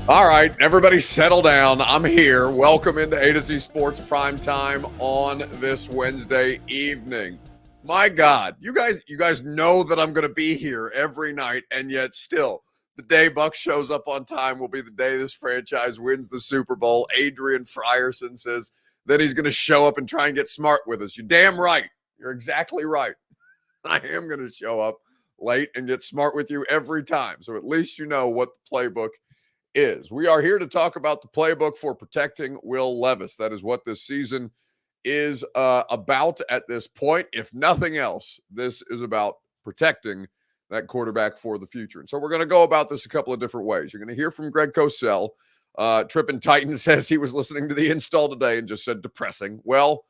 All right, everybody settle down. I'm here. Welcome into A to Z Sports Prime Time on this Wednesday evening. My God, you guys know that I'm going to be here every night, and yet still, the day Buck shows up on time will be the day this franchise wins the Super Bowl. Adrian Frierson says that he's going to show up and try and get smart with us. You're damn right. You're exactly right. I am going to show up late and get smart with you every time. So at least you know what the playbook is. We are here to talk about the playbook for protecting Will Levis. That is what this season is about at this point. If nothing else, this is about protecting that quarterback for the future. And so we're going to go about this a couple of different ways. You're going to hear from Greg Cosell. Trippin' Titan says he was listening to the install today and just said depressing. Well,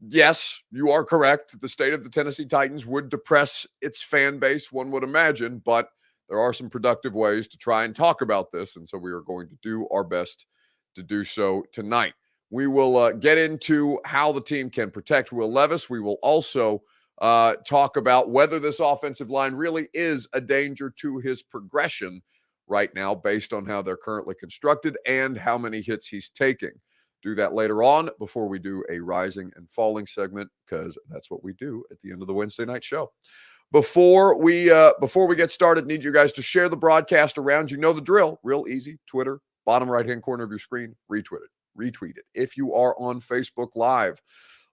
yes, you are correct. The state of the Tennessee Titans would depress its fan base, one would imagine, but there are some productive ways to try and talk about this, and so we are going to do our best to do so tonight. We will get into how the team can protect Will Levis. We will also talk about whether this offensive line really is a danger to his progression right now based on how they're currently constructed and how many hits he's taking. Do that later on before we do a rising and falling segment, because that's what we do at the end of the Wednesday night show. Before we get started, need you guys to share the broadcast around. You know the drill. Real easy. Twitter, bottom right-hand corner of your screen. Retweet it. If you are on Facebook Live,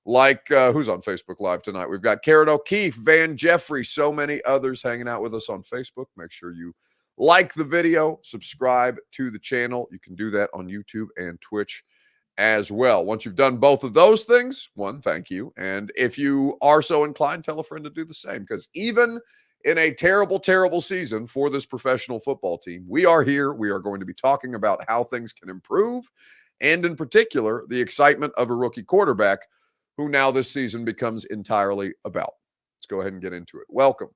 like who's on Facebook Live tonight? We've got Karen O'Keefe, Van Jeffrey, so many others hanging out with us on Facebook. Make sure you like the video, subscribe to the channel. You can do that on YouTube and Twitch as well. Once you've done both of those things, one, thank you. And if you are so inclined, tell a friend to do the same, because even in a terrible, terrible season for this professional football team, we are here. We are going to be talking about how things can improve, and in particular, the excitement of a rookie quarterback who now this season becomes entirely about. Let's go ahead and get into it. Welcome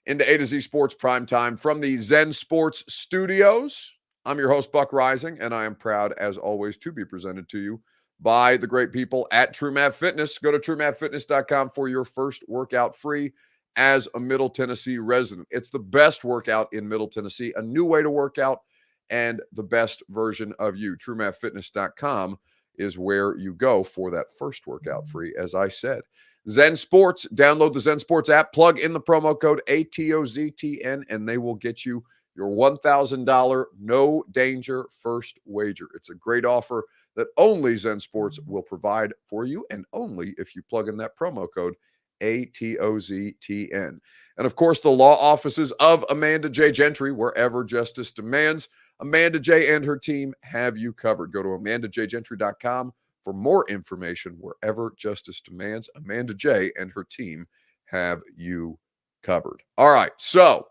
into A to Z Sports Prime Time from the Zen Sports Studios. I'm your host, Buck Rising, and I am proud, as always, to be presented to you by the great people at TrueMap Fitness. Go to TrueMapFitness.com for your first workout free as a Middle Tennessee resident. It's the best workout in Middle Tennessee, a new way to work out, and the best version of you. TrueMapFitness.com is where you go for that first workout free, as I said. Zen Sports, download the Zen Sports app, plug in the promo code ATOZTN, and they will get you your $1,000 no danger first wager. It's a great offer that only Zen Sports will provide for you, and only if you plug in that promo code ATOZTN. And of course, the law offices of Amanda J. Gentry, wherever justice demands. Amanda J. and her team have you covered. Go to AmandaJGentry.com for more information. Wherever justice demands, Amanda J. and her team have you covered. All right, so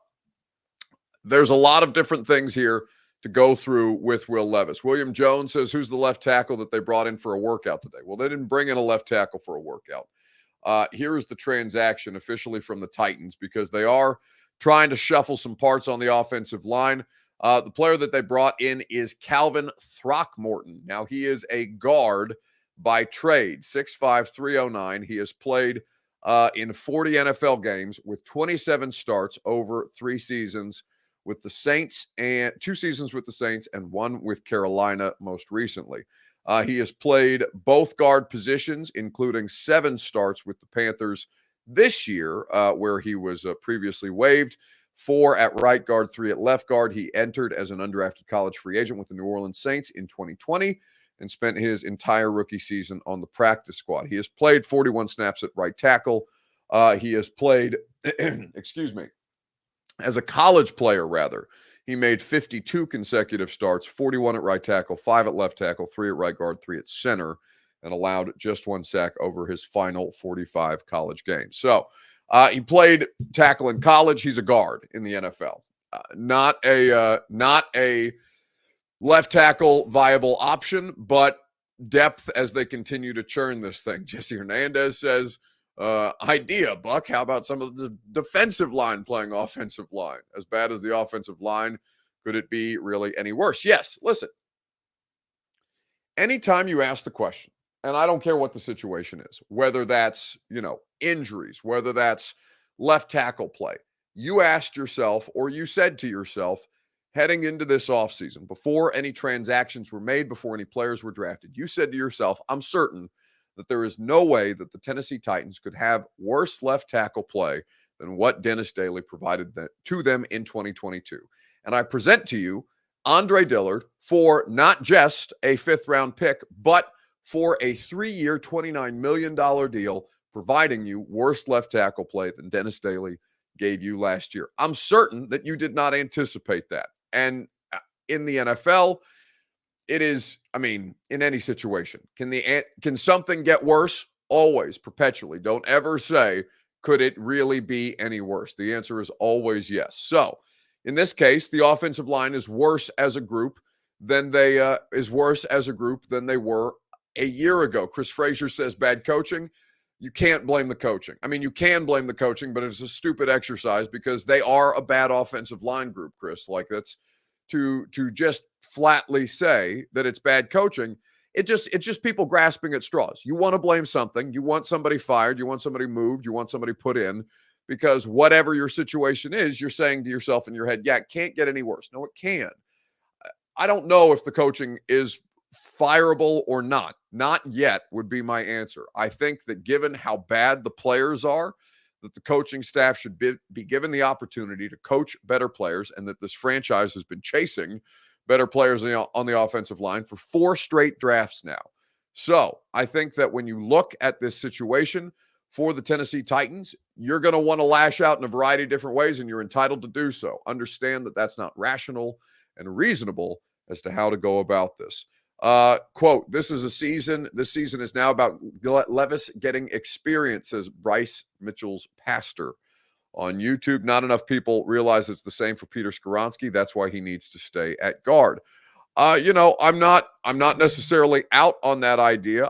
there's a lot of different things here to go through with Will Levis. William Jones says, who's the left tackle that they brought in for a workout today? Well, they didn't bring in a left tackle for a workout. Here is the transaction officially from the Titans, because they are trying to shuffle some parts on the offensive line. The player that they brought in is Calvin Throckmorton. Now, he is a guard by trade, 6'5", 309. He has played in 40 NFL games with 27 starts over 3 seasons with the Saints, and 2 seasons with the Saints and 1 with Carolina most recently. He has played both guard positions, including 7 starts with the Panthers this year, where he was previously waived, 4 at right guard, 3 at left guard. He entered as an undrafted college free agent with the New Orleans Saints in 2020 and spent his entire rookie season on the practice squad. He has played 41 snaps at right tackle. He has played, as a college player, rather. He made 52 consecutive starts, 41 at right tackle, 5 at left tackle, 3 at right guard, 3 at center, and allowed just 1 sack over his final 45 college games. So he played tackle in college. He's a guard in the NFL. Not a left tackle viable option, but depth as they continue to churn this thing. Jesse Hernandez says, idea, Buck. How about some of the defensive line playing offensive line? As bad as the offensive line, could it be really any worse? Yes. Listen, anytime you ask the question, And I don't care what the situation is, whether that's, injuries, whether that's left tackle play. You asked yourself, or you said to yourself, heading into this offseason, before any transactions were made, before any players were drafted, you said to yourself, I'm certain that there is no way that the Tennessee Titans could have worse left tackle play than what Dennis Daly provided to them in 2022. And I present to you Andre Dillard for not just a fifth-round pick, but for a 3-year, $29 million deal, providing you worse left tackle play than Dennis Daly gave you last year. I'm certain that you did not anticipate that. And in the NFL, it is, in any situation, can something get worse? Always, perpetually. Don't ever say, could it really be any worse? The answer is always yes. So, in this case, the offensive line is worse as a group than they were a year ago. Chris Frazier says bad coaching. You can't blame the coaching. You can blame the coaching, but it's a stupid exercise because they are a bad offensive line group, Chris. Like, that's to just flatly say that it's bad coaching. It's just people grasping at straws. You want to blame something. You want somebody fired. You want somebody moved. You want somebody put in, because whatever your situation is, you're saying to yourself in your head, yeah, it can't get any worse. No, it can. I don't know if the coaching is fireable or not. Not yet would be my answer. I think that given how bad the players are, that the coaching staff should be given the opportunity to coach better players, and that this franchise has been chasing better players on the offensive line for 4 straight drafts now. So I think that when you look at this situation for the Tennessee Titans, you're going to want to lash out in a variety of different ways, and you're entitled to do so. Understand that that's not rational and reasonable as to how to go about this. Quote, this season is now about Levis getting experience, says Bryce Mitchell's pastor on YouTube. Not enough people realize it's the same for Peter Skoronski. That's why he needs to stay at guard. I'm not necessarily out on that idea.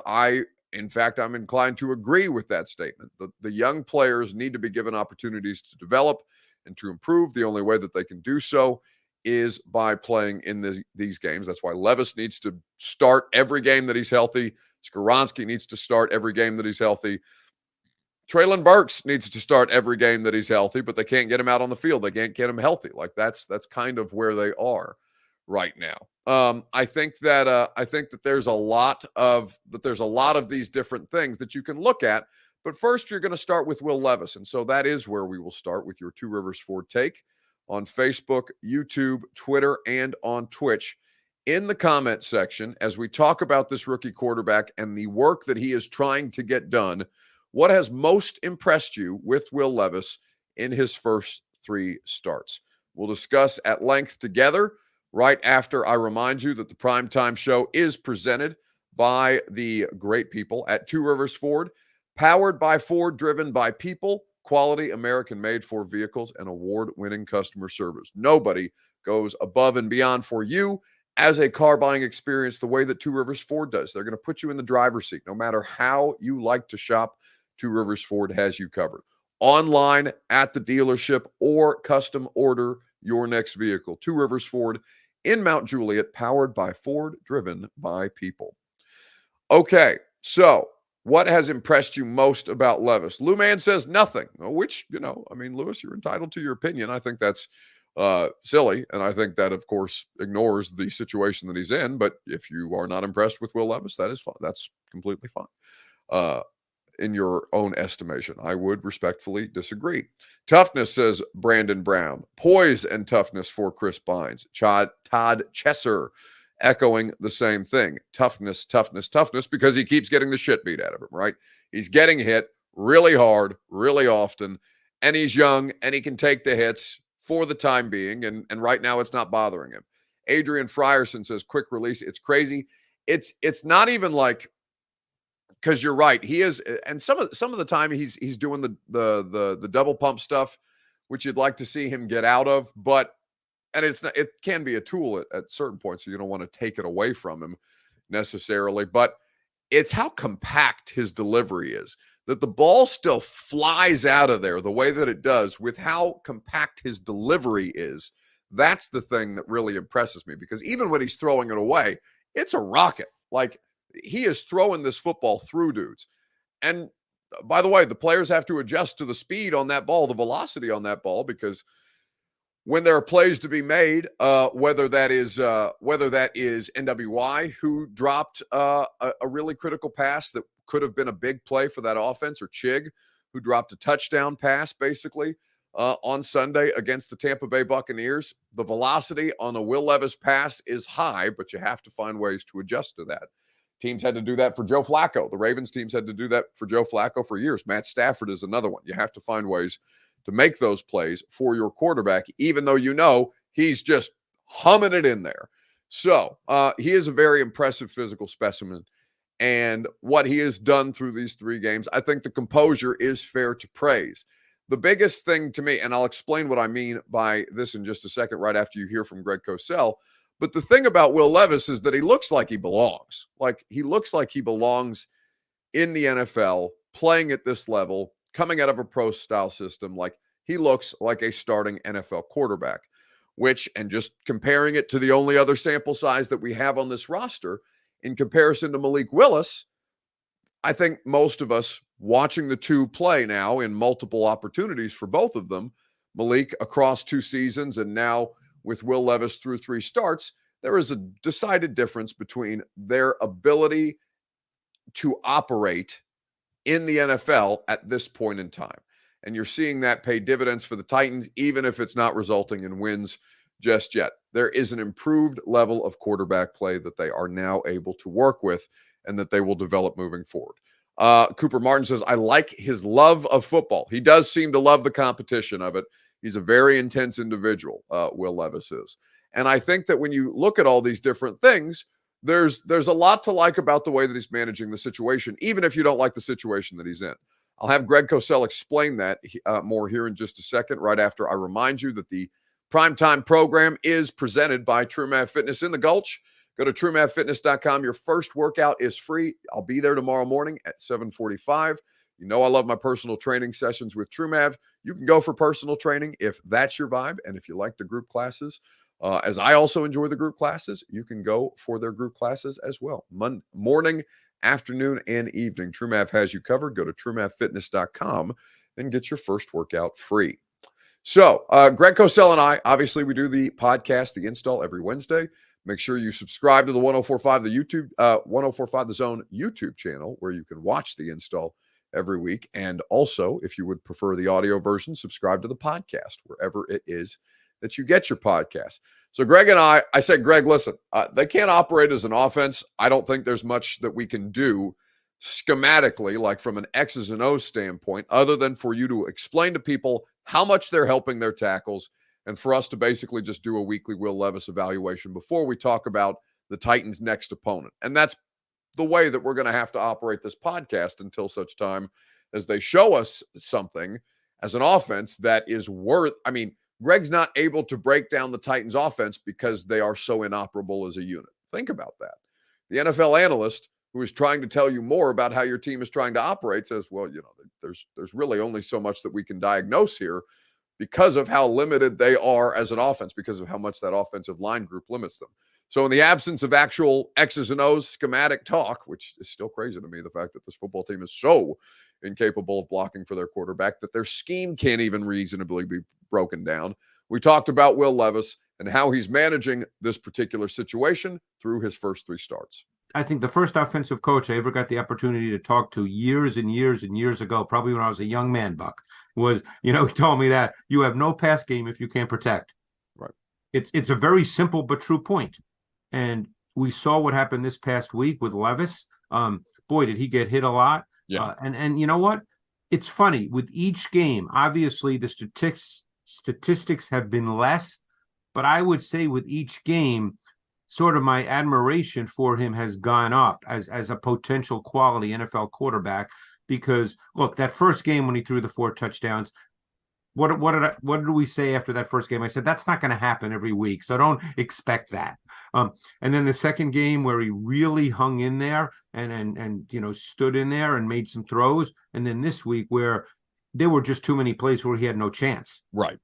In fact, I'm inclined to agree with that statement. The young players need to be given opportunities to develop and to improve. The only way that they can do so is by playing in these games. That's why Levis needs to start every game that he's healthy. Skoronski needs to start every game that he's healthy. Treylon Burks needs to start every game that he's healthy, but they can't get him out on the field. They can't get him healthy. Like, that's kind of where they are right now. I think that there's a lot of these different things that you can look at. But first, you're going to start with Will Levis, and so that is where we will start with your Two Rivers Ford take on Facebook, YouTube, Twitter, and on Twitch. In the comment section, as we talk about this rookie quarterback and the work that he is trying to get done, what has most impressed you with Will Levis in his first 3 starts? We'll discuss at length together right after I remind you that the Primetime Show is presented by the great people at Two Rivers Ford, powered by Ford, driven by people, quality American-made Ford vehicles, and award-winning customer service. Nobody goes above and beyond for you as a car buying experience the way that Two Rivers Ford does. They're going to put you in the driver's seat. No matter how you like to shop, Two Rivers Ford has you covered. Online, at the dealership, or custom order your next vehicle. Two Rivers Ford in Mount Juliet, powered by Ford, driven by people. Okay, so what has impressed you most about Levis? Lou Man says nothing, which, Lewis, you're entitled to your opinion. I think that's silly, and I think that, of course, ignores the situation that he's in. But if you are not impressed with Will Levis, that is fine. That's completely fine. In your own estimation, I would respectfully disagree. Toughness, says Brandon Brown. Poise and toughness for Chris Bynes. Todd Chesser echoing the same thing. Toughness, because he keeps getting the shit beat out of him, right? He's getting hit really hard, really often, and he's young, and he can take the hits for the time being, and right now it's not bothering him. Adrian Frierson says, quick release. It's crazy. It's not even like, because you're right, he is, and some of the time he's doing the double pump stuff, which you'd like to see him get out of, and it can be a tool at certain points, so you don't want to take it away from him necessarily, but it's how compact his delivery is, that the ball still flies out of there the way that it does with how compact his delivery is. That's the thing that really impresses me, because even when he's throwing it away, it's a rocket. Like, he is throwing this football through dudes. And by the way, the players have to adjust to the speed on that ball, the velocity on that ball, because when there are plays to be made, whether that is NWY, who dropped a really critical pass that could have been a big play for that offense, or Chig, who dropped a touchdown pass basically on Sunday against the Tampa Bay Buccaneers. The velocity on a Will Levis pass is high, but you have to find ways to adjust to that. Teams had to do that for Joe Flacco. The Ravens teams had to do that for Joe Flacco for years. Matt Stafford is another one. You have to find ways to make those plays for your quarterback, even though you know he's just humming it in there. So he is a very impressive physical specimen. And what he has done through these 3 games, I think the composure is fair to praise. The biggest thing to me, and I'll explain what I mean by this in just a second, right after you hear from Greg Cosell, but the thing about Will Levis is that he looks like he belongs. Like, he looks like he belongs in the NFL, playing at this level, coming out of a pro-style system. Like, he looks like a starting NFL quarterback, which, and just comparing it to the only other sample size that we have on this roster, in comparison to Malik Willis, I think most of us watching the two play now in multiple opportunities for both of them, Malik across 2 seasons and now with Will Levis through 3 starts, there is a decided difference between their ability to operate in the NFL at this point in time. And you're seeing that pay dividends for the Titans, even if it's not resulting in wins just yet. There is an improved level of quarterback play that they are now able to work with and that they will develop moving forward. Cooper Martin says, I like his love of football. He does seem to love the competition of it. He's a very intense individual, Will Levis is. And I think that when you look at all these different things, there's a lot to like about the way that he's managing the situation, even if you don't like the situation that he's in. I'll have Greg Cosell explain that more here in just a second, right after I remind you that the Primetime program is presented by TrueMav Fitness in the Gulch. Go to TrueMavFitness.com. Your first workout is free. I'll be there tomorrow morning at 7:45. You know I love my personal training sessions with TrueMav. You can go for personal training if that's your vibe, and if you like the group classes, as I also enjoy the group classes, you can go for their group classes as well. Morning, afternoon, and evening. TrueMav has you covered. Go to TrueMavFitness.com and get your first workout free. So, Greg Cosell and I, obviously, we do the podcast, The Install, every Wednesday. Make sure you subscribe to the 1045 The Zone YouTube channel, where you can watch The Install every week. And also, if you would prefer the audio version, subscribe to the podcast, wherever it is that you get your podcast. So Greg and I said, Greg, listen, they can't operate as an offense. I don't think there's much that we can do schematically, like from an X's and O's standpoint, other than for you to explain to people how much they're helping their tackles, and for us to basically just do a weekly Will Levis evaluation before we talk about the Titans' next opponent. And that's the way that we're going to have to operate this podcast until such time as they show us something as an offense that is worth. I mean, Greg's not able to break down the Titans' offense because they are so inoperable as a unit. Think about that. The NFL analyst who is trying to tell you more about how your team is trying to operate says, well, you know, there's really only so much that we can diagnose here because of how limited they are as an offense, because of how much that offensive line group limits them. So in the absence of actual X's and O's schematic talk, which is still crazy to me, the fact that this football team is so incapable of blocking for their quarterback that their scheme can't even reasonably be broken down. We talked about Will Levis and how he's managing this particular situation through his first 3 starts. I think the first offensive coach I ever got the opportunity to talk to years and years and years ago, probably when I was a young man, Buck, was, he told me that you have no pass game if you can't protect. Right. It's a very simple but true point. And we saw what happened this past week with Levis. Boy, did he get hit a lot. Yeah. And you know what? It's funny. With each game, obviously the statistics have been less, but I would say with each game, sort of my admiration for him has gone up as a potential quality NFL quarterback. Because look, that first game when he threw the 4 touchdowns, what did we say after that first game? I said that's not going to happen every week, so don't expect that. And then the second game where he really hung in there and stood in there and made some throws, and then this week where there were just too many plays where he had no chance. Right.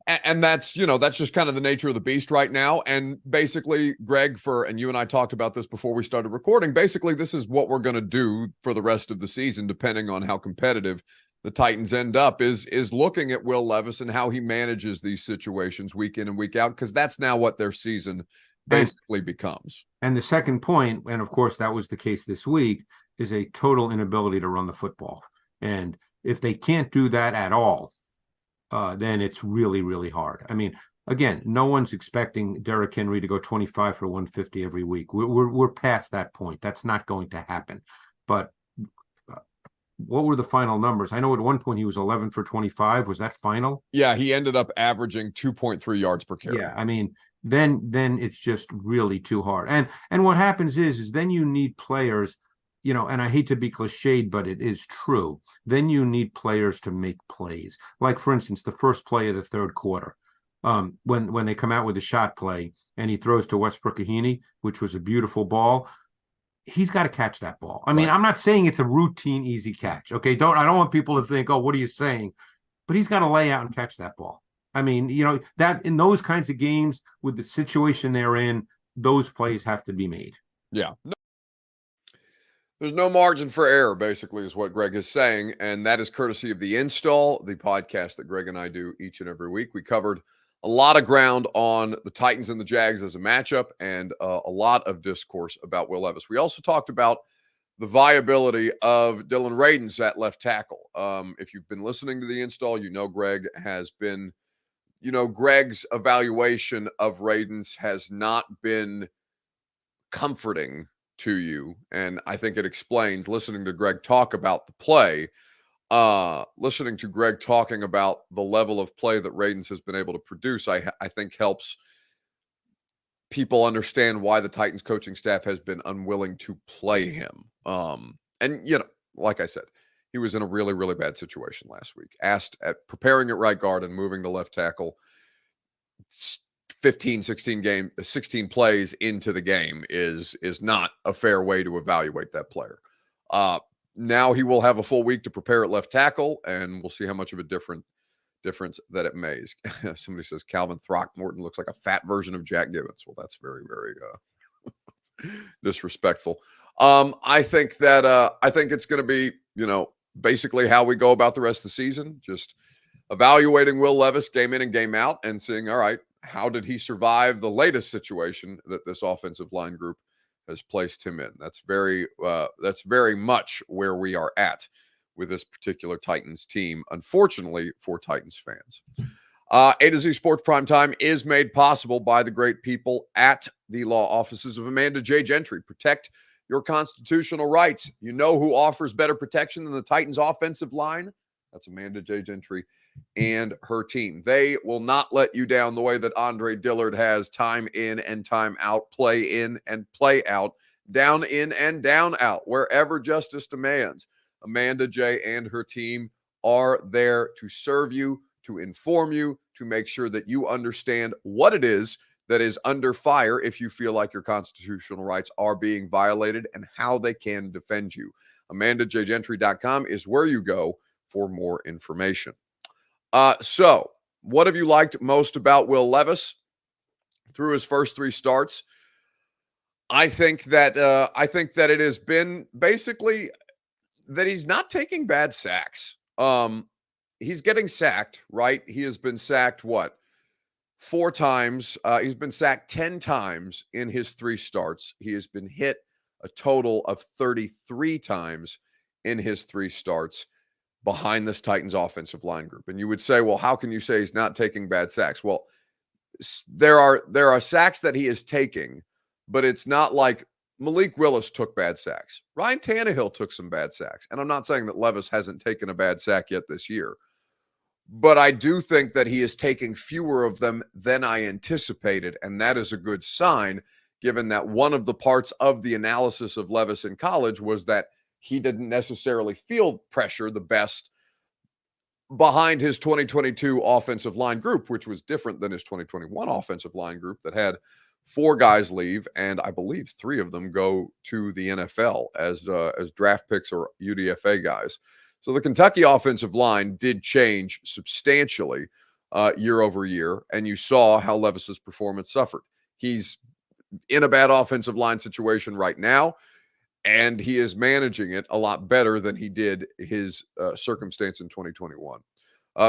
And that's, that's just kind of the nature of the beast right now. And basically, Greg, and you and I talked about this before we started recording, basically this is what we're going to do for the rest of the season, depending on how competitive the Titans end up, is looking at Will Levis and how he manages these situations week in and week out, because that's now what their season basically becomes. And the second point, and of course that was the case this week, is a total inability to run the football. And if they can't do that at all, then it's really, really hard. I mean, again, no one's expecting Derrick Henry to go 25 for 150 every week. We're past that point. That's not going to happen. But what were the final numbers? I know at one point he was 11 for 25. Was that final? Yeah, he ended up averaging 2.3 yards per carry. Yeah, I mean, then it's just really too hard. And what happens is then you need players, and I hate to be cliched, but it is true. Then you need players to make plays. Like, for instance, the first play of the third quarter, when they come out with a shot play and he throws to Westbrook-Ikhine, which was a beautiful ball. He's got to catch that ball. I mean, right. I'm not saying it's a routine, easy catch. Okay, I don't want people to think, oh, what are you saying? But he's got to lay out and catch that ball. I mean, that in those kinds of games with the situation they're in, those plays have to be made. Yeah. There's no margin for error, basically, is what Greg is saying. And that is courtesy of The Install, the podcast that Greg and I do each and every week. We covered a lot of ground on the Titans and the Jags as a matchup, and a lot of discourse about Will Levis. We also talked about the viability of Dylan Radins at left tackle. If you've been listening to The Install, Greg has been, Greg's evaluation of Radins has not been comforting to you. And I think it explains, listening to Greg talk about the play, listening to Greg talking about the level of play that Radins has been able to produce, I think helps people understand why the Titans coaching staff has been unwilling to play him. And, like I said, he was in a really, really bad situation last week. Asked at preparing at right guard and moving to left tackle 16 plays into the game is not a fair way to evaluate that player. Now he will have a full week to prepare at left tackle, and we'll see how much of a difference that it makes. Somebody says Calvin Throckmorton looks like a fat version of Jack Gibbons. Well, that's very, very disrespectful. I think it's going to be, basically how we go about the rest of the season, just evaluating Will Levis game in and game out and seeing, all right, how did he survive the latest situation that this offensive line group has placed him in? That's very much where we are at with this particular Titans team, unfortunately for Titans fans. A to Z Sports Primetime is made possible by the great people at the law offices of Amanda J. Gentry. Protect your constitutional rights. You know who offers better protection than the Titans offensive line? That's Amanda J. Gentry and her team. They will not let you down the way that Andre Dillard has, time in and time out, play in and play out, down in and down out, wherever justice demands. Amanda J. and her team are there to serve you, to inform you, to make sure that you understand what it is that is under fire if you feel like your constitutional rights are being violated and how they can defend you. AmandaJGentry.com is where you go for more information. So what have you liked most about Will Levis through his first 3 starts? I think that it has been basically that he's not taking bad sacks. He's getting sacked, right? He has been sacked 4 times. He's been sacked 10 times in his 3 starts. He has been hit a total of 33 times in his 3 starts behind this Titans offensive line group. And you would say, well, how can you say he's not taking bad sacks? Well, there are sacks that he is taking, but it's not like Malik Willis took bad sacks. Ryan Tannehill took some bad sacks. And I'm not saying that Levis hasn't taken a bad sack yet this year, but I do think that he is taking fewer of them than I anticipated. And that is a good sign, given that one of the parts of the analysis of Levis in college was that he didn't necessarily feel pressure the best behind his 2022 offensive line group, which was different than his 2021 offensive line group that had 4 guys leave, and I believe 3 of them go to the NFL as draft picks or UDFA guys. So the Kentucky offensive line did change substantially year over year, and you saw how Levis's performance suffered. He's in a bad offensive line situation right now, and he is managing it a lot better than he did his circumstance in 2021.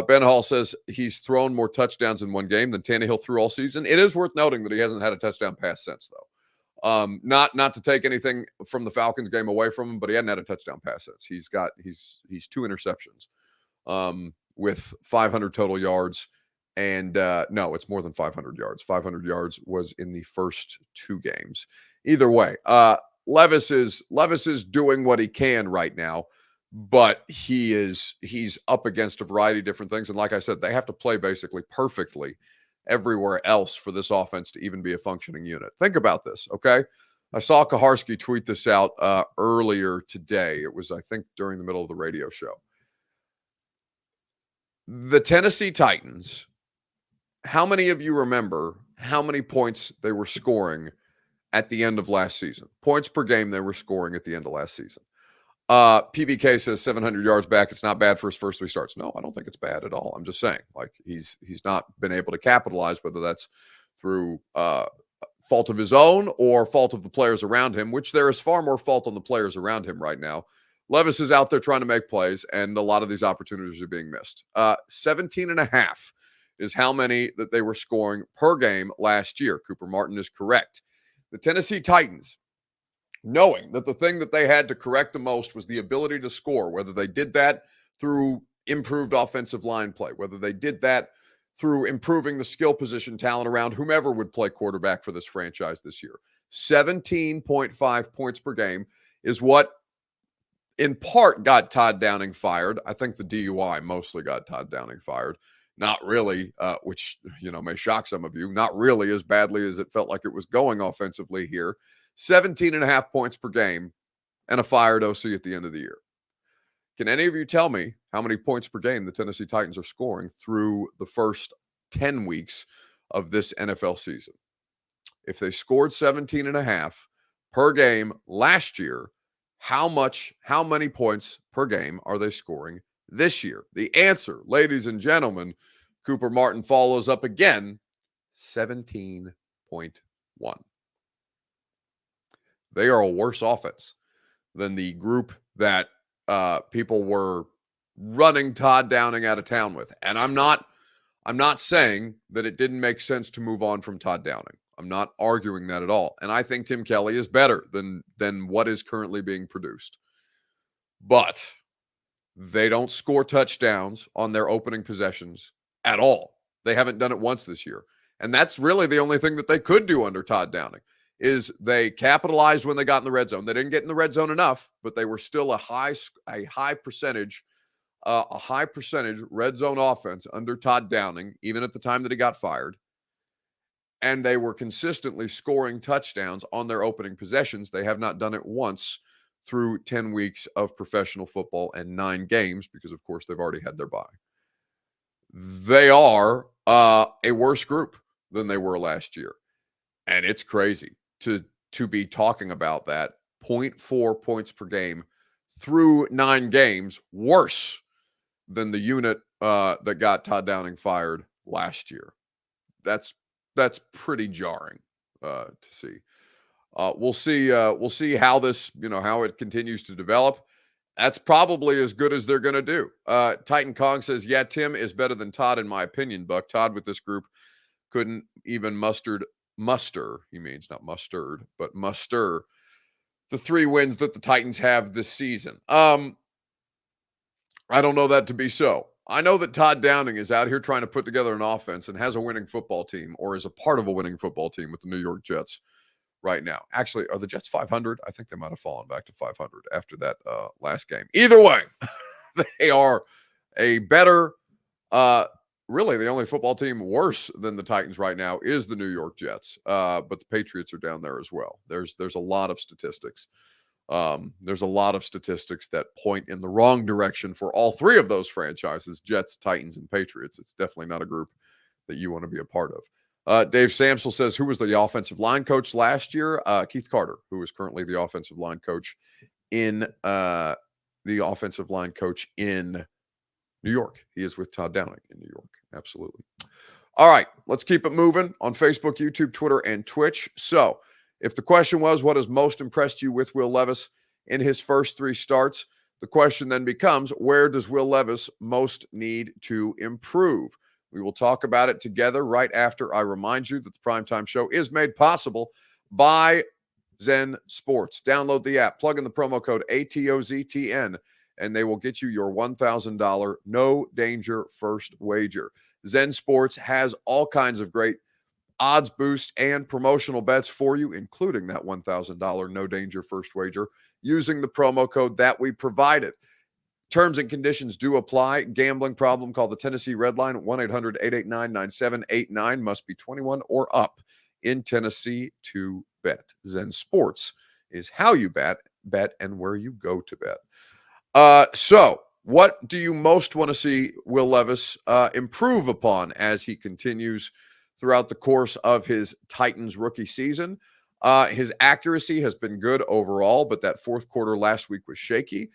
Ben Hall says he's thrown more touchdowns in one game than Tannehill threw all season. It is worth noting that he hasn't had a touchdown pass since, though. Not to take anything from the Falcons game away from him, but he hadn't had a touchdown pass since. He's 2 interceptions with 500 total yards. And no, it's more than 500 yards. 500 yards was in the first 2 games. Either way, Levis is doing what he can right now, but he's up against a variety of different things. And like I said, they have to play basically perfectly everywhere else for this offense to even be a functioning unit. Think about this, okay? I saw Kaharski tweet this out earlier today. It was, I think, during the middle of the radio show. The Tennessee Titans, how many of you remember how many points they were scoring at the end of last season? Points per game they were scoring at the end of last season. PBK says 700 yards back. It's not bad for his first 3 starts. No, I don't think it's bad at all. I'm just saying, like, he's not been able to capitalize, whether that's through fault of his own or fault of the players around him, which there is far more fault on the players around him right now. Levis is out there trying to make plays, and a lot of these opportunities are being missed. 17.5 is how many that they were scoring per game last year. Cooper Martin is correct. The Tennessee Titans, knowing that the thing that they had to correct the most was the ability to score, whether they did that through improved offensive line play, whether they did that through improving the skill position talent around whomever would play quarterback for this franchise this year. 17.5 points per game is what in part got Todd Downing fired. I think the DUI mostly got Todd Downing fired. Not really, which, may shock some of you, not really as badly as it felt like it was going offensively here. 17.5 points per game and a fired OC at the end of the year. Can any of you tell me how many points per game the Tennessee Titans are scoring through the first 10 weeks of this NFL season? If they scored 17.5 per game last year, how many points per game are they scoring this year? The answer, ladies and gentlemen, Cooper Martin follows up again, 17.1. They are a worse offense than the group that people were running Todd Downing out of town with. And I'm not saying that it didn't make sense to move on from Todd Downing. I'm not arguing that at all. And I think Tim Kelly is better than what is currently being produced. But they don't score touchdowns on their opening possessions at all. They haven't done it once this year. And that's really the only thing that they could do under Todd Downing, is they capitalized when they got in the red zone. They didn't get in the red zone enough, but they were still a high percentage red zone offense under Todd Downing, even at the time that he got fired. And they were consistently scoring touchdowns on their opening possessions. They have not done it once through 10 weeks of professional football and 9 games, because, of course, they've already had their bye. They are a worse group than they were last year. And it's crazy to be talking about that. 0.4 points per game through 9 games, worse than the unit that got Todd Downing fired last year. That's pretty jarring to see. We'll see how this, how it continues to develop. That's probably as good as they're going to do. Titan Kong says, yeah, Tim is better than Todd in my opinion, Buck. Todd with this group couldn't even muster, he means not mustard, but muster the 3 wins that the Titans have this season. I don't know that to be so. I know that Todd Downing is out here trying to put together an offense and has a winning football team, or is a part of a winning football team with the New York Jets right now. Actually, are the Jets 500? I think they might have fallen back to 500 after that last game. Either way, they are a better, really the only football team worse than the Titans right now is the New York Jets. But the Patriots are down there as well. There's a lot of statistics. There's a lot of statistics that point in the wrong direction for all 3 of those franchises, Jets, Titans, and Patriots. It's definitely not a group that you want to be a part of. Dave Samsel says, who was the offensive line coach last year? Keith Carter, who is currently the offensive line coach in New York. He is with Todd Downing in New York. Absolutely. All right, let's keep it moving on Facebook, YouTube, Twitter, and Twitch. So, if the question was, what has most impressed you with Will Levis in his first 3 starts? The question then becomes, where does Will Levis most need to improve? We will talk about it together right after I remind you that the Primetime Show is made possible by Zen Sports. Download the app, plug in the promo code ATOZTN, and they will get you your $1,000 no danger first wager. Zen Sports has all kinds of great odds boost and promotional bets for you, including that $1,000 no danger first wager using the promo code that we provided. Terms and conditions do apply. Gambling problem, call the Tennessee Red Line at 1-800-889-9789. Must be 21 or up in Tennessee to bet. Zen Sports is how you bet and where you go to bet. So what do you most want to see Will Levis improve upon as he continues throughout the course of his Titans rookie season? His accuracy has been good overall, but that fourth quarter last week was shaky.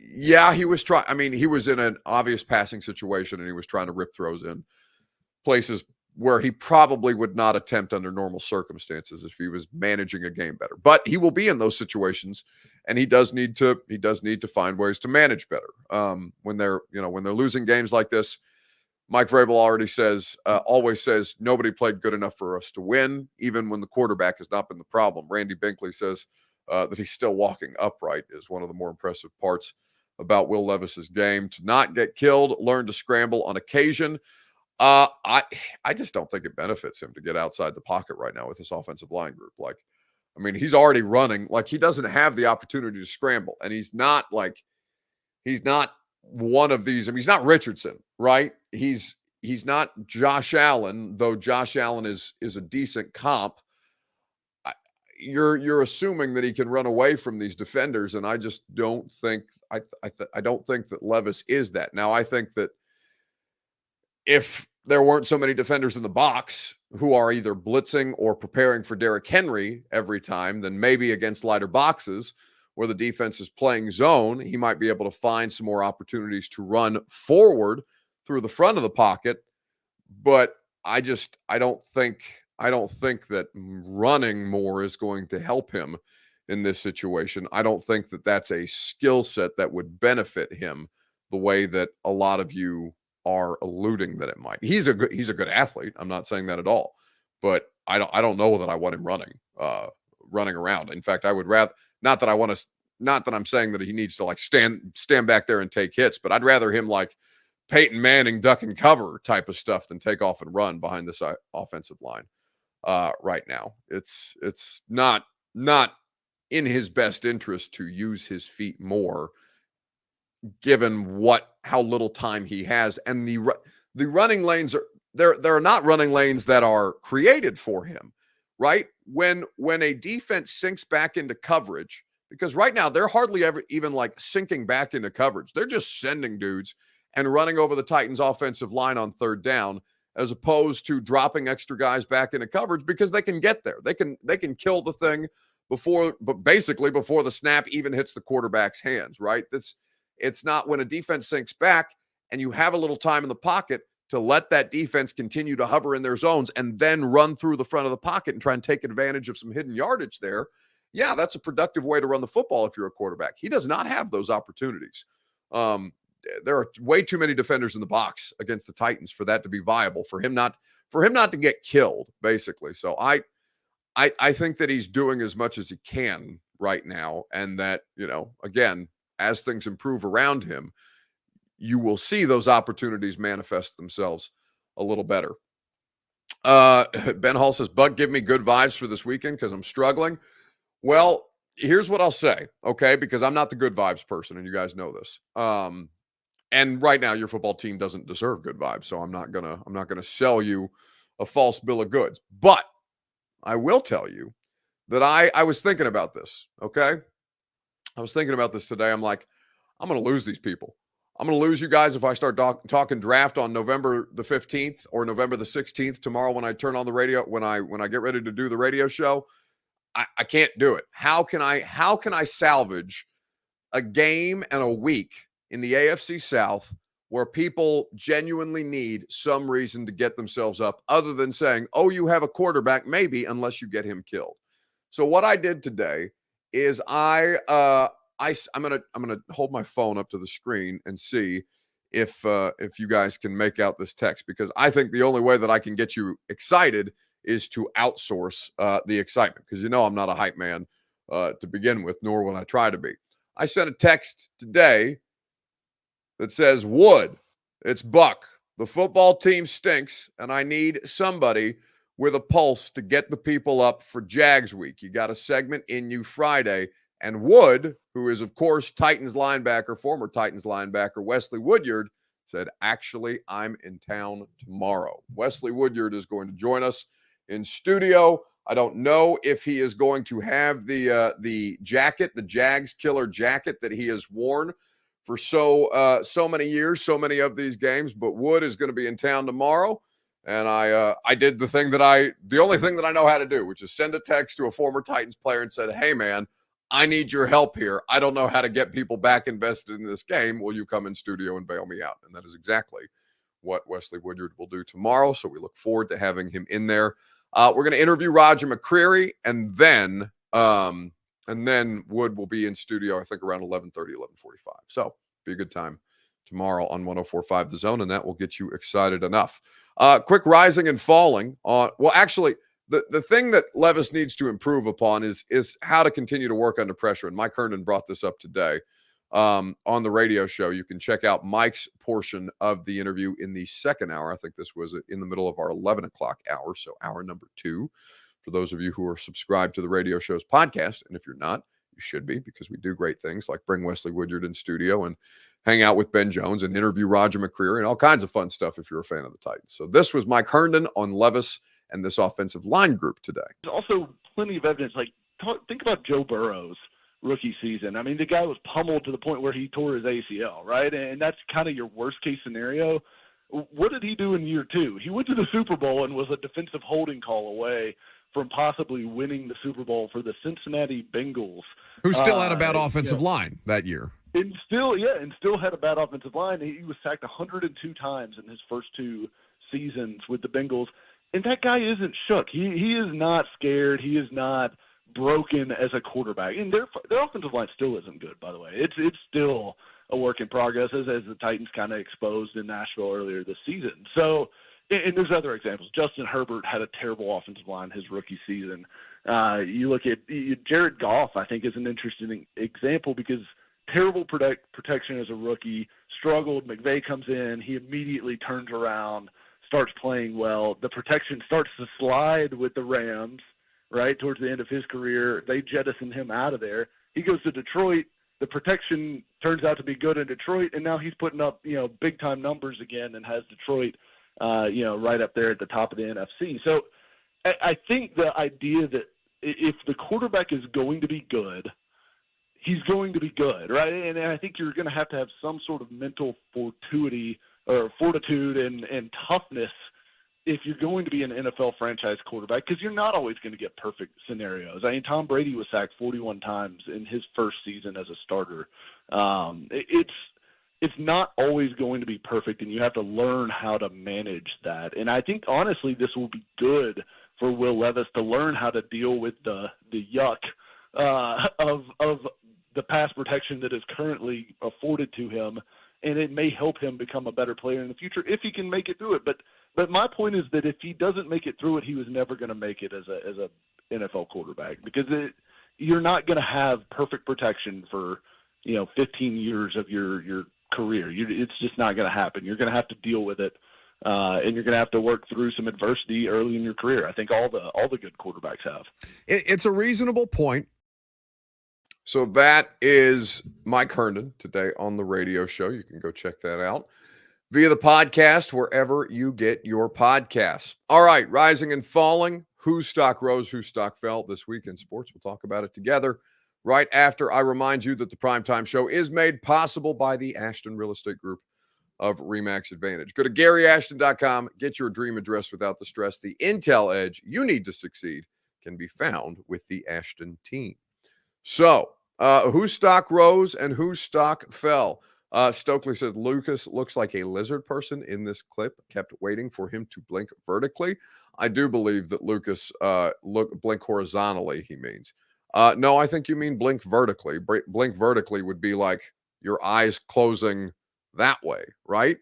Yeah, he was trying. I mean, he was in an obvious passing situation, and he was trying to rip throws in places where he probably would not attempt under normal circumstances if he was managing a game better. But he will be in those situations, and he does need to find ways to manage better. When they're losing games like this, Mike Vrabel always says nobody played good enough for us to win, even when the quarterback has not been the problem. Randy Binkley says that he's still walking upright is one of the more impressive parts about Will Levis's game. To not get killed, learn to scramble on occasion. I just don't think it benefits him to get outside the pocket right now with this offensive line group. Like, I mean, he's already running. Like, he doesn't have the opportunity to scramble, and he's not one of these. I mean, he's not Richardson, right? He's not Josh Allen, though Josh Allen is a decent comp. You're assuming that he can run away from these defenders, and I just don't think I don't think that Levis is that. Now, I think that if there weren't so many defenders in the box who are either blitzing or preparing for Derrick Henry every time, then maybe against lighter boxes where the defense is playing zone, he might be able to find some more opportunities to run forward through the front of the pocket. But I don't think that running more is going to help him in this situation. I don't think that that's a skill set that would benefit him the way that a lot of you are alluding that it might. He's a good athlete. I'm not saying that at all, but I don't know that I want him running around. In fact, I would rather not that I'm saying that he needs to like stand back there and take hits, but I'd rather him like Peyton Manning duck and cover type of stuff than take off and run behind this offensive line. Right now, it's not in his best interest to use his feet more, given how little time he has. And the running lanes there are not running lanes that are created for him, right? When a defense sinks back into coverage, because right now they're hardly ever even like sinking back into coverage. They're just sending dudes and running over the Titans offensive line on third down, as opposed to dropping extra guys back into coverage because they can get there. They can kill the thing before the snap even hits the quarterback's hands, right? It's not when a defense sinks back and you have a little time in the pocket to let that defense continue to hover in their zones and then run through the front of the pocket and try and take advantage of some hidden yardage there. Yeah, that's a productive way to run the football if you're a quarterback. He does not have those opportunities. There are way too many defenders in the box against the Titans for that to be viable, for him not to get killed, basically. So I think that he's doing as much as he can right now, and that, again, as things improve around him, you will see those opportunities manifest themselves a little better. Ben Hall says, Bug, give me good vibes for this weekend because I'm struggling. Well, here's what I'll say, okay, because I'm not the good vibes person, and you guys know this. And right now, your football team doesn't deserve good vibes, so I'm not gonna sell you a false bill of goods. But I will tell you that I was thinking about this. Okay, I was thinking about this today. I'm like, I'm gonna lose these people. I'm gonna lose you guys if I start talking draft on November the 15th or November the 16th tomorrow when I turn on the radio when I get ready to do the radio show. I can't do it. How can I salvage a game and a week in the AFC South where people genuinely need some reason to get themselves up other than saying, oh, you have a quarterback, maybe, unless you get him killed. So what I did today is I'm gonna hold my phone up to the screen and see if you guys can make out this text, because I think the only way that I can get you excited is to outsource the excitement, because I'm not a hype man to begin with, nor would I try to be. I sent a text today that says, Wood, it's Buck. The football team stinks, and I need somebody with a pulse to get the people up for Jags week. You got a segment in you Friday. And Wood, who is, of course, Titans linebacker, former Titans linebacker, Wesley Woodyard, said, actually, I'm in town tomorrow. Wesley Woodyard is going to join us in studio. I don't know if he is going to have the jacket, the Jags killer jacket that he has worn for so many years, so many of these games, but Wood is going to be in town tomorrow. And I did the only thing that I know how to do, which is send a text to a former Titans player and said, hey, man, I need your help here. I don't know how to get people back invested in this game. Will you come in studio and bail me out? And that is exactly what Wesley Woodyard will do tomorrow. So we look forward to having him in there. We're going to interview Roger McCreary, and then Wood will be in studio, I think, around 11:30, 11:45. So be a good time tomorrow on 104.5 The Zone, and that will get you excited enough. Quick rising and falling on. Well, actually, the thing that Levis needs to improve upon is how to continue to work under pressure. And Mike Herndon brought this up today on the radio show. You can check out Mike's portion of the interview in the second hour. I think this was in the middle of our 11 o'clock hour, so hour number 2. For those of you who are subscribed to the radio show's podcast, and if you're not, you should be, because we do great things like bring Wesley Woodyard in studio and hang out with Ben Jones and interview Roger McCreary and all kinds of fun stuff if you're a fan of the Titans. So this was Mike Herndon on Levis and this offensive line group today. There's also plenty of evidence. Think about Joe Burrow's rookie season. I mean, the guy was pummeled to the point where he tore his ACL, right? And that's kind of your worst-case scenario. What did he do in year 2? He went to the Super Bowl and was a defensive holding call away from possibly winning the Super Bowl for the Cincinnati Bengals. Who still had a bad offensive line that year. And still had a bad offensive line. He was sacked 102 times in his first 2 seasons with the Bengals. And that guy isn't shook. He is not scared. He is not broken as a quarterback. And their offensive line still isn't good, by the way. It's still a work in progress, as the Titans kind of exposed in Nashville earlier this season. So, and there's other examples. Justin Herbert had a terrible offensive line his rookie season. You look at Jared Goff, I think, is an interesting example because terrible protection as a rookie, struggled. McVay comes in. He immediately turns around, starts playing well. The protection starts to slide with the Rams, right, towards the end of his career. They jettison him out of there. He goes to Detroit. The protection turns out to be good in Detroit, and now he's putting up, big-time numbers again and has Detroit, right up there at the top of the NFC. So I think the idea that if the quarterback is going to be good, he's going to be good, right? And I think you're going to have some sort of mental fortitude and toughness if you're going to be an NFL franchise quarterback, because you're not always going to get perfect scenarios. I mean, Tom Brady was sacked 41 times in his first season as a starter. It's not always going to be perfect, and you have to learn how to manage that. And I think, honestly, this will be good for Will Levis to learn how to deal with the yuck of the pass protection that is currently afforded to him, and it may help him become a better player in the future if he can make it through it. But my point is that if he doesn't make it through it, he was never going to make it as a NFL quarterback, because you're not going to have perfect protection for 15 years of your career. It's just not going to happen. You're going to have to deal with it, and you're going to have to work through some adversity early in your career. I think all the good quarterbacks have. It's a reasonable point. So that is Mike Herndon today on the radio show. You can go check that out via the podcast, wherever you get your podcasts. All right, rising and falling. Whose stock rose, whose stock fell this week in sports? We'll talk about it together right after I remind you that the Primetime Show is made possible by the Ashton Real Estate Group of RE/MAX Advantage. Go to GaryAshton.com. Get your dream address without the stress. The intel edge you need to succeed can be found with the Ashton team. So, whose stock rose and whose stock fell? Stokely says, Lucas looks like a lizard person in this clip. Kept waiting for him to blink vertically. I do believe that Lucas blink horizontally, he means. No, I think you mean blink vertically. Blink vertically would be like your eyes closing that way, right?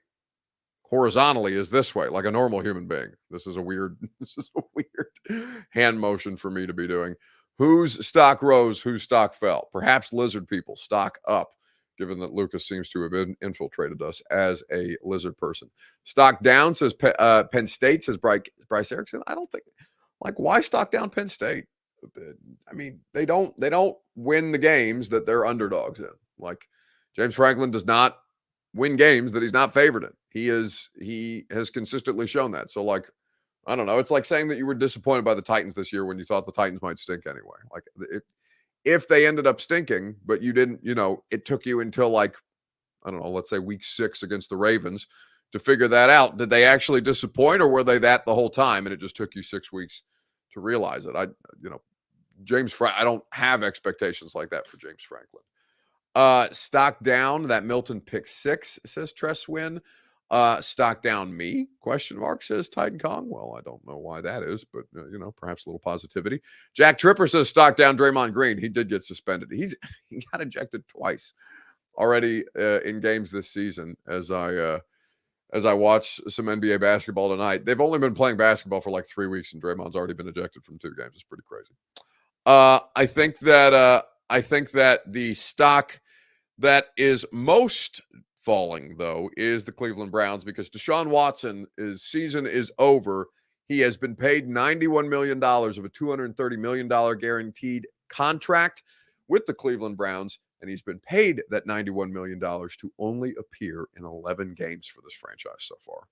Horizontally is this way, like a normal human being. This is a weird hand motion for me to be doing. Whose stock rose, whose stock fell? Perhaps lizard people stock up, given that Lucas seems to have infiltrated us as a lizard person. Stock down, says Penn State, says Bryce Erickson. I don't think, like, why stock down Penn State? I mean, they don't win the games that they're underdogs in. Like, James Franklin does not win games that he's not favored in. He has consistently shown that. So, like, I don't know. It's like saying that you were disappointed by the Titans this year when you thought the Titans might stink anyway. Like, if they ended up stinking, but you didn't, it took you until, like, I don't know, let's say week 6 against the Ravens to figure that out. Did they actually disappoint, or were they that the whole time and it just took you 6 weeks to realize it? I don't have expectations like that for James Franklin. Stock down, that Milton pick 6, says Tress Win. Stock down me, ? Says Titan Kong. Well, I don't know why that is, but perhaps a little positivity. Jack Tripper says stock down Draymond Green. He did get suspended. He got ejected twice already in games this season. As I watch some NBA basketball tonight, they've only been playing basketball for like 3 weeks, and Draymond's already been ejected from 2 games. It's pretty crazy. I think that the stock that is most falling, though, is the Cleveland Browns, because Deshaun Watson's season is over. He has been paid $91 million of a $230 million guaranteed contract with the Cleveland Browns, and he's been paid that $91 million to only appear in 11 games for this franchise so far.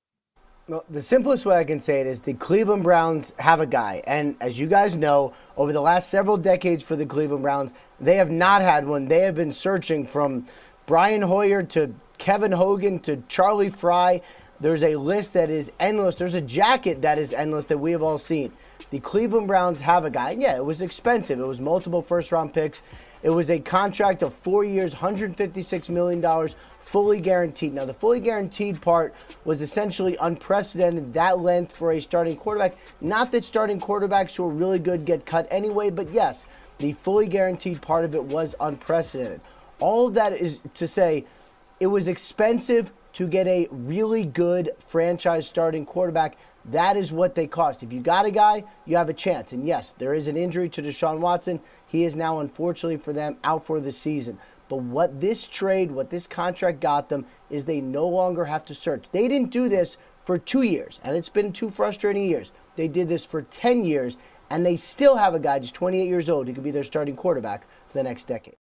Well, the simplest way I can say it is the Cleveland Browns have a guy. And as you guys know, over the last several decades for the Cleveland Browns, they have not had one. They have been searching from Brian Hoyer to Kevin Hogan to Charlie Fry. There's a list that is endless. There's a jacket that is endless that we have all seen. The Cleveland Browns have a guy. Yeah, it was expensive. It was multiple first-round picks. It was a contract of 4 years, $156 million, fully guaranteed. Now, the fully guaranteed part was essentially unprecedented, that length for a starting quarterback. Not that starting quarterbacks who are really good get cut anyway, but yes, the fully guaranteed part of it was unprecedented. All of that is to say it was expensive to get a really good franchise starting quarterback. That is what they cost. If you got a guy, you have a chance. And yes, there is an injury to Deshaun Watson. He is now, unfortunately for them, out for the season. But what this trade, what this contract got them, is they no longer have to search. They didn't do this for 2 years, and it's been 2 frustrating years. They did this for 10 years, and they still have a guy just 28 years old who could be their starting quarterback for the next decade.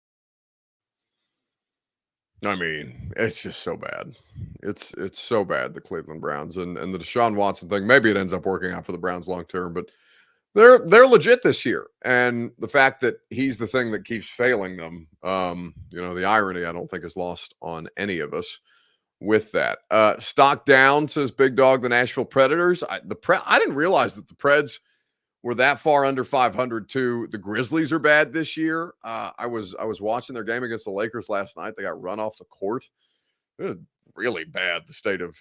I mean, it's just so bad. It's so bad, the Cleveland Browns. And the Deshaun Watson thing, maybe it ends up working out for the Browns long term, but they're legit this year. And the fact that he's the thing that keeps failing them, the irony, I don't think, is lost on any of us with that. Stock down, says Big Dog, the Nashville Predators. I didn't realize that the Preds were that far under 500 too. The Grizzlies are bad this year. I was watching their game against the Lakers last night. They got run off the court. It was really bad, the state of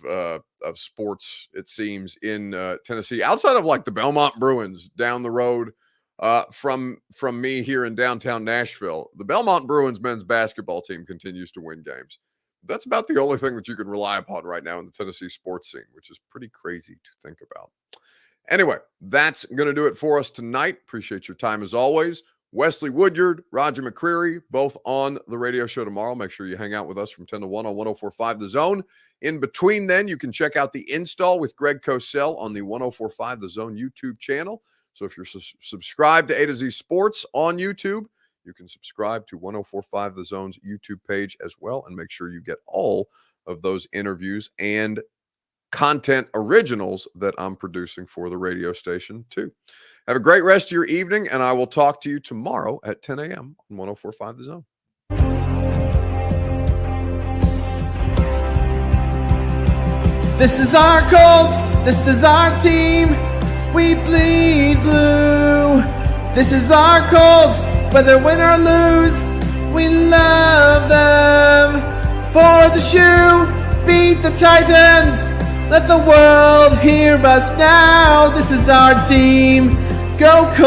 sports, it seems, in Tennessee. Outside of like the Belmont Bruins down the road from me here in downtown Nashville, the Belmont Bruins men's basketball team continues to win games. That's about the only thing that you can rely upon right now in the Tennessee sports scene, which is pretty crazy to think about. Anyway, that's going to do it for us tonight. Appreciate your time as always. Wesley Woodyard, Roger McCreary, both on the radio show tomorrow. Make sure you hang out with us from 10 to 1 on 104.5 The Zone. In between then, you can check out the install with Greg Cosell on the 104.5 The Zone YouTube channel. So if you're subscribed to A to Z Sports on YouTube, you can subscribe to 104.5 The Zone's YouTube page as well, and make sure you get all of those interviews and content originals that I'm producing for the radio station too. Have a great rest of your evening, and I will talk to you tomorrow at 10 a.m. on 104.5 The Zone. This is our Colts. This is our team. We bleed blue. This is our Colts. Whether win or lose, we love them. for the shoe. Beat the Titans. Let the world hear us now. This is our team. Go Colts.